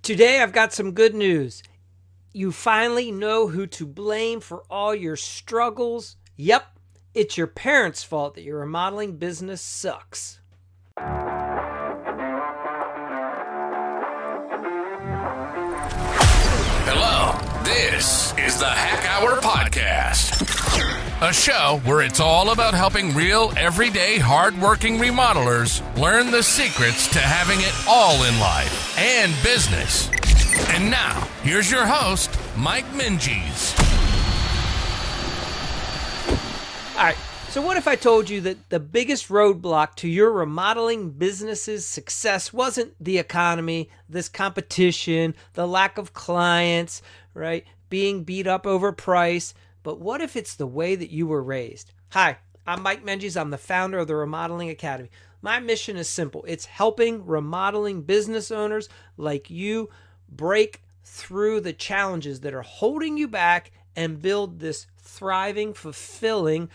Today I've got some good news. You finally know who to blame for all your struggles. Yep, it's your parents' fault that your remodeling business sucks. Hello, this is the Hackhour Podcast, a show where it's all about helping real, everyday, hardworking remodelers learn the secrets to having it all in life and business. And now, here's your host, Mike Menges. All right, so what if I told you that the biggest roadblock to your remodeling business's success wasn't the economy, this competition, the lack of clients, right, being beat up over price, but what if it's the way that you were raised? Hi, I'm Mike Menges. I'm the founder of the Remodeling Academy. My mission is simple. It's helping remodeling business owners like you break through the challenges that are holding you back and build this thriving, fulfilling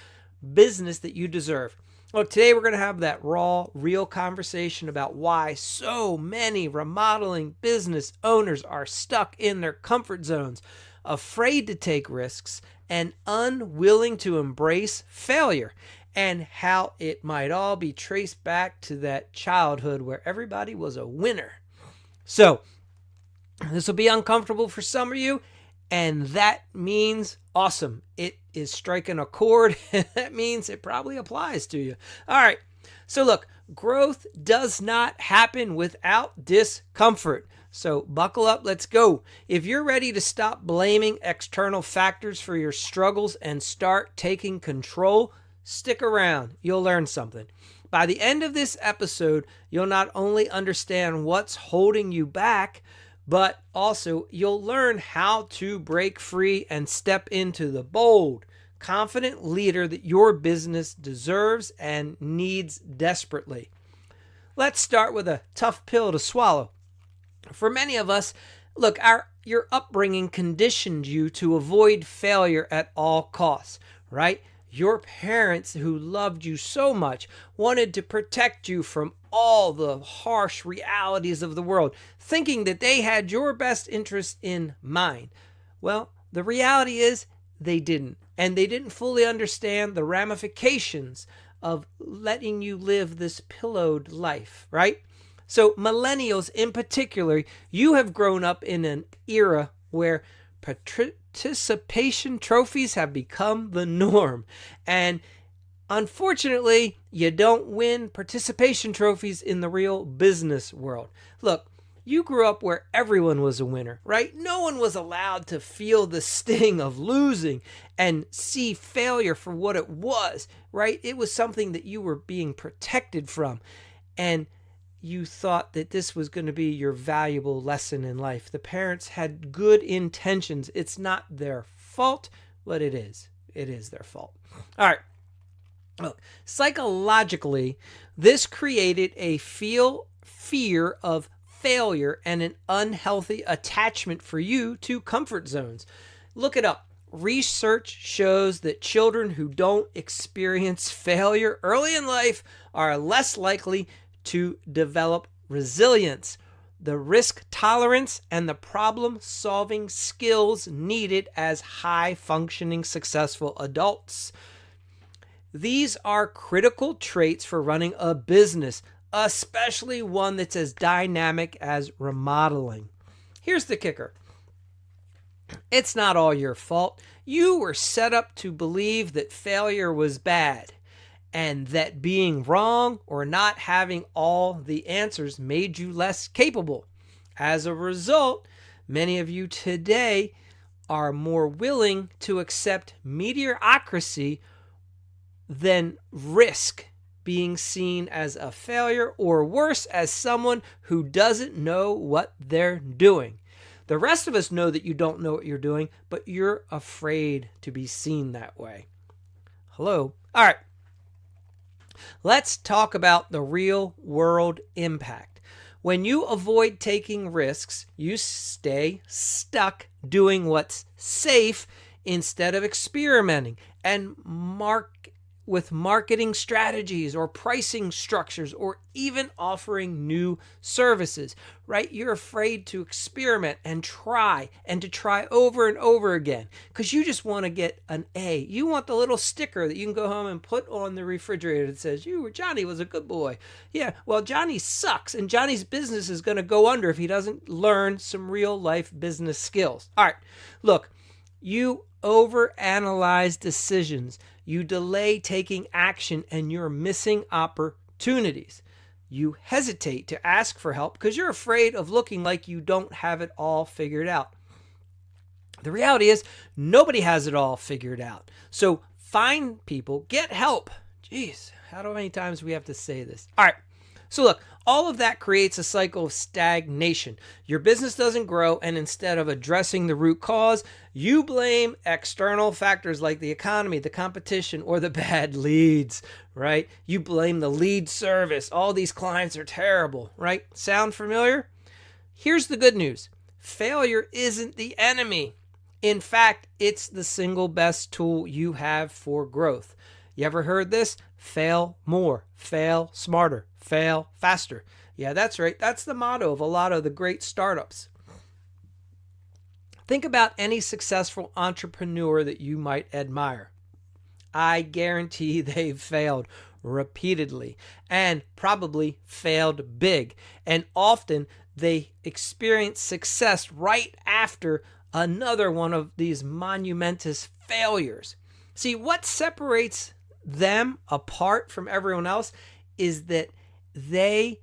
business that you deserve. Look, today we're going to have that raw, real conversation about why so many remodeling business owners are stuck in their comfort zones, afraid to take risks, and unwilling to embrace failure, and how it might all be traced back to that childhood where everybody was a winner. So, this will be uncomfortable for some of you, and that means awesome. It is striking a chord, and that means it probably applies to you. All right, so look, growth does not happen without discomfort. So buckle up, let's go. If you're ready to stop blaming external factors for your struggles and start taking control, stick around. You'll learn something. By the end of this episode, you'll not only understand what's holding you back, but also you'll learn how to break free and step into the bold, confident leader that your business deserves and needs desperately. Let's start with a tough pill to swallow. For many of us, look, your upbringing conditioned you to avoid failure at all costs, right? Your parents who loved you so much wanted to protect you from all the harsh realities of the world, thinking that they had your best interest in mind. Well, the reality is they didn't, and they didn't fully understand the ramifications of letting you live this pillowed life, right? So millennials in particular, you have grown up in an era where participation trophies have become the norm. And unfortunately, you don't win participation trophies in the real business world. Look, you grew up where everyone was a winner, right? No one was allowed to feel the sting of losing and see failure for what it was, right? It was something that you were being protected from. And you thought that this was going to be your valuable lesson in life. The parents had good intentions. It's not their fault, but it is. It is their fault. All right. Look, psychologically, this created a fear of failure and an unhealthy attachment for you to comfort zones. Look it up. Research shows that children who don't experience failure early in life are less likely to develop resilience, the risk tolerance, and the problem-solving skills needed as high-functioning, successful adults. These are critical traits for running a business, especially one that's as dynamic as remodeling. Here's the kicker. It's not all your fault. You were set up to believe that failure was bad, and that being wrong or not having all the answers made you less capable. As a result, many of you today are more willing to accept mediocrity than risk being seen as a failure, or worse, as someone who doesn't know what they're doing. The rest of us know that you don't know what you're doing, but you're afraid to be seen that way. Hello? All right. Let's talk about the real world impact. When you avoid taking risks, you stay stuck doing what's safe instead of experimenting. And mark with marketing strategies or pricing structures or even offering new services, right? You're afraid to experiment and to try over and over again because you just want to get an A. You want the little sticker that you can go home and put on the refrigerator that says, Johnny was a good boy. Yeah, well, Johnny sucks, and Johnny's business is going to go under if he doesn't learn some real life business skills. All right, look, you overanalyze decisions. You delay taking action and you're missing opportunities. You hesitate to ask for help because you're afraid of looking like you don't have it all figured out. The reality is nobody has it all figured out. So find people, get help. Jeez, how many times do we have to say this? All right. So look, all of that creates a cycle of stagnation. Your business doesn't grow, and instead of addressing the root cause, you blame external factors like the economy, the competition, or the bad leads, right? You blame the lead service. All these clients are terrible, right? Sound familiar? Here's the good news. Failure isn't the enemy. In fact, it's the single best tool you have for growth. You ever heard this? Fail more, fail smarter, fail faster. Yeah, that's right. That's the motto of a lot of the great startups. Think about any successful entrepreneur that you might admire. I guarantee they've failed repeatedly and probably failed big. And often they experience success right after another one of these monumentous failures. See, what separates them apart from everyone else is that they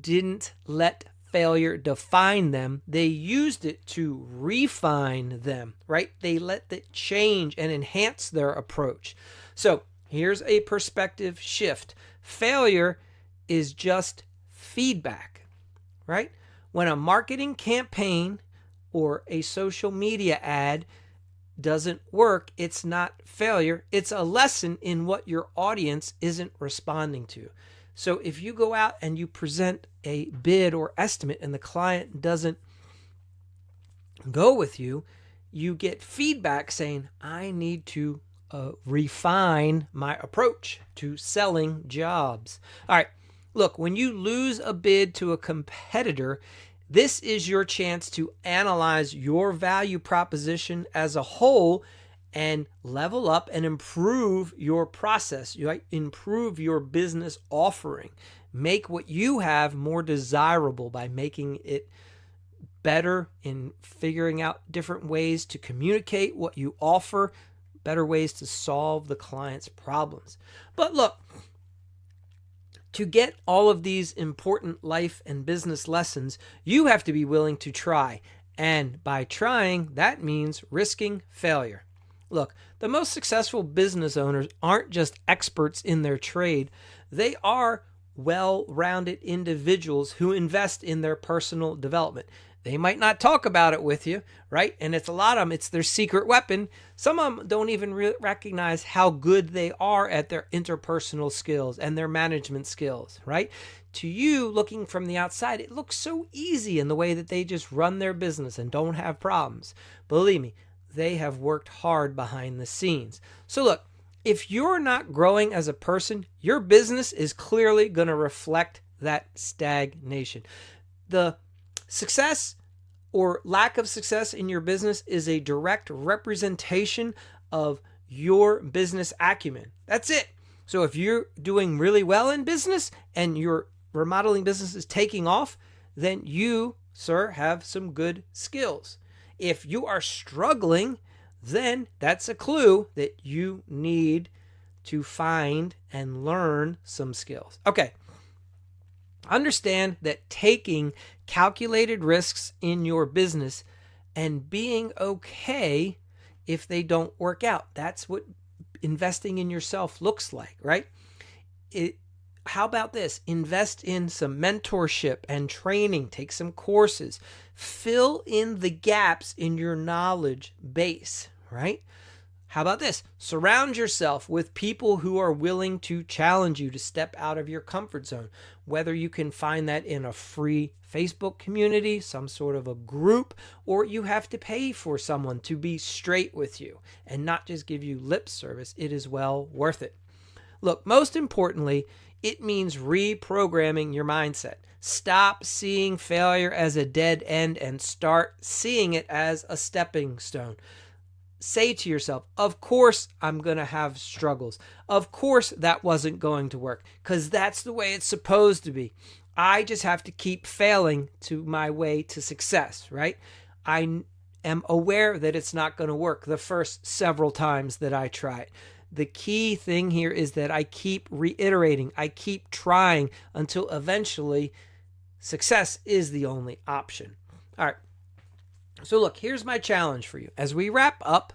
didn't let failure define them. They used it to refine them, right? They let it change and enhance their approach. So here's a perspective shift. Failure is just feedback, right? When a marketing campaign or a social media ad doesn't work, it's not failure. It's a lesson in what your audience isn't responding to. So if you go out and you present a bid or estimate and the client doesn't go with you, you get feedback saying, I need to refine my approach to selling jobs. All right, look, when you lose a bid to a competitor, this is your chance to analyze your value proposition as a whole and level up and improve your process, right? Improve your business offering. Make what you have more desirable by making it better in figuring out different ways to communicate what you offer, better ways to solve the client's problems. But look, to get all of these important life and business lessons, you have to be willing to try. And by trying, that means risking failure. Look, the most successful business owners aren't just experts in their trade. They are well-rounded individuals who invest in their personal development. They might not talk about it with you, right? And it's a lot of them, it's their secret weapon. Some of them don't even recognize how good they are at their interpersonal skills and their management skills, right? To you, looking from the outside, it looks so easy in the way that they just run their business and don't have problems. Believe me, they have worked hard behind the scenes. So look, if you're not growing as a person, your business is clearly going to reflect that stagnation. The success or lack of success in your business is a direct representation of your business acumen. That's it. So if you're doing really well in business and your remodeling business is taking off, then you, sir, have some good skills. If you are struggling, then that's a clue that you need to find and learn some skills. Okay. Understand that taking calculated risks in your business and being okay if they don't work out. That's what investing in yourself looks like, right? How about this? Invest in some mentorship and training. Take some courses. Fill in the gaps in your knowledge base, right? How about this? Surround yourself with people who are willing to challenge you to step out of your comfort zone. Whether you can find that in a free Facebook community, some sort of a group, or you have to pay for someone to be straight with you and not just give you lip service, it is well worth it. Look, most importantly, it means reprogramming your mindset. Stop seeing failure as a dead end and start seeing it as a stepping stone. Say to yourself, of course I'm going to have struggles. Of course that wasn't going to work, because that's the way it's supposed to be. I just have to keep failing to my way to success, right? I am aware that it's not going to work the first several times that I try it. The key thing here is that I keep reiterating, I keep trying until eventually success is the only option. All right. So look, here's my challenge for you. As we wrap up,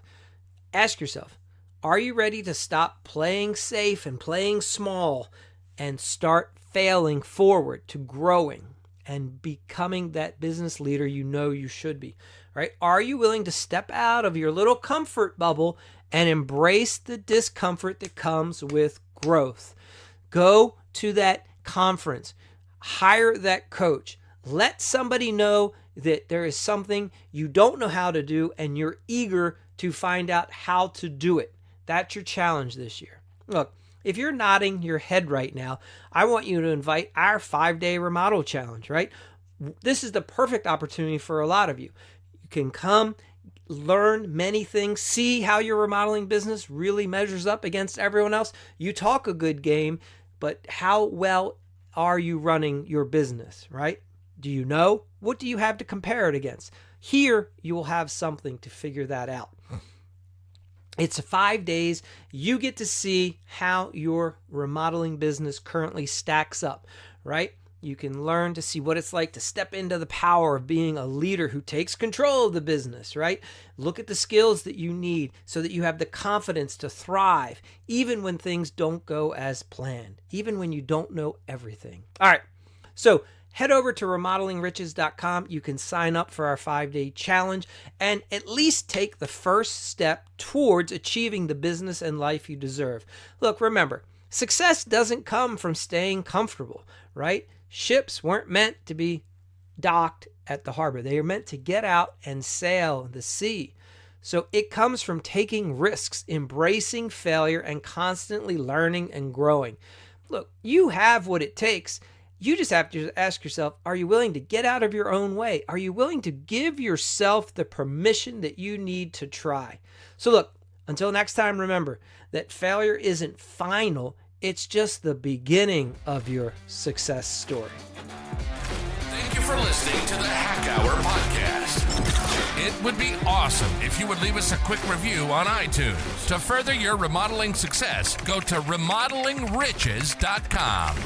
ask yourself, are you ready to stop playing safe and playing small and start failing forward to growing and becoming that business leader you know you should be, right? Are you willing to step out of your little comfort bubble and embrace the discomfort that comes with growth? Go to that conference, hire that coach, let somebody know that there is something you don't know how to do and you're eager to find out how to do it. That's your challenge this year. Look, if you're nodding your head right now, I want you to invite our 5-day remodel challenge, right? This is the perfect opportunity for a lot of you. You can come, learn many things, see how your remodeling business really measures up against everyone else. You talk a good game, but how well are you running your business, right? Do you know? What do you have to compare it against? Here, you will have something to figure that out. It's 5 days. You get to see how your remodeling business currently stacks up, right? You can learn to see what it's like to step into the power of being a leader who takes control of the business, right? Look at the skills that you need so that you have the confidence to thrive, even when things don't go as planned, even when you don't know everything. All right. So head over to remodelingriches.com. You can sign up for our 5-day challenge and at least take the first step towards achieving the business and life you deserve. Look, remember, success doesn't come from staying comfortable, right? Ships weren't meant to be docked at the harbor. They are meant to get out and sail the sea. So it comes from taking risks, embracing failure, and constantly learning and growing. Look, you have what it takes. You just have to ask yourself, are you willing to get out of your own way? Are you willing to give yourself the permission that you need to try? So look, until next time, remember that failure isn't final. It's just the beginning of your success story. Thank you for listening to the Hackhour podcast. It would be awesome if you would leave us a quick review on iTunes. To further your remodeling success, go to remodelingriches.com.